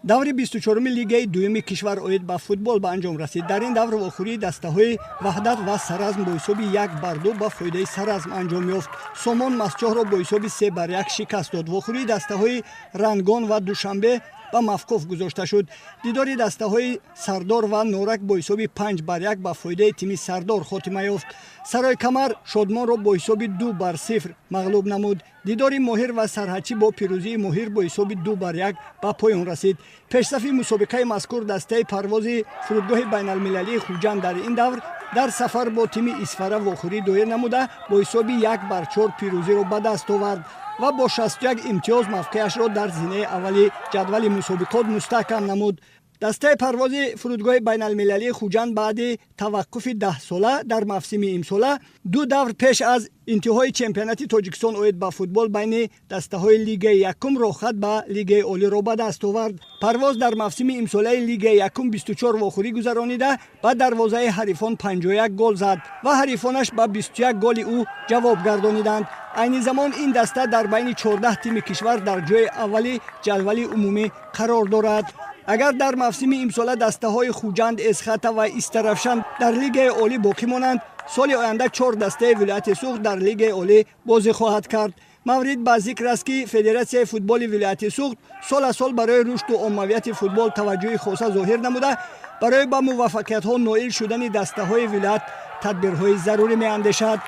даври 24 лигаи дуюми кишвар оид ба футбол ба анҷом расид. Дар ин давр охирӣ дастаҳои ваҳдат ва саразм бо ҳисоби 1-2 ба фоидаи саразм анҷом ёфт. Сомон Масчоҳро бо ҳисоби 3-1 шикаст дод. В охирӣ дастаҳои Рангон ва Душанбе ба Мавқуф гузошта шуд. Дидори дастаҳои Сардор ва Норак бо ҳисоби 5-1 ба фоидаи тими Сардор хотима ёфт. Саройкамар Шодмонро бо ҳисоби 2-0 мағлуб намуд. Дидори Моҳир ва Сарҳачӣ бо пирӯзии Моҳир бо ҳисоби 2-1 ба поён расид. Пешсафи мусобиқаи мазкур дастаи парвози фурудгоҳи байналмилалии Хуҷанд дар ин давр дар сафар бо тими Исфара в охирӣ доир намуда бо ҳисоби 1-4 пирӯзиро ба даст овард ва бо 61 имтиёз мавқеашро дар зинаи аввали ҷадвали мусобиқот мустаҳкам намуд. дастаи парвози фурудгоҳи байналмилалии Хуҷанд баъди таваққуфи 10-сола дар мавсими имсола 2 давр пеш аз интиҳои чемпионати Тоҷикистон оид ба футбол байни дастаҳои Лигаи Якум рохат ба Лигаи Олиро ба даст овард. Парвоз дар мавсими имсолаи Лигаи Якум 24 вохӯрӣ гузаронида ба дарвозаи ҳарифон 51 гол зад ва ҳарифонаш ба 21 голи ӯ ҷавоб гардониданд. айни замон ин даста дар байни 14 тими кишвар дар ҷои аввали ҷадвали умумӣ қарор дорад. агар дар мавсими имсола дастаҳои Хуҷанд, Эсхата ва Истарафшан дар Лигаи Олӣ боқӣ монанд, соли оянда 4 дастаи Вилояти Суғд дар Лигаи Олӣ бозӣ хоҳад кард. маврид ба зикр аст ки Федератсияи футболи Вилояти Суғд сол барои рушду оммавияти футбол таваҷҷӯҳи хоса зоҳир намуда, барои ба муваффақиятҳо ноил шудани дастаҳои вилоят тадбирҳои зарури меандешад.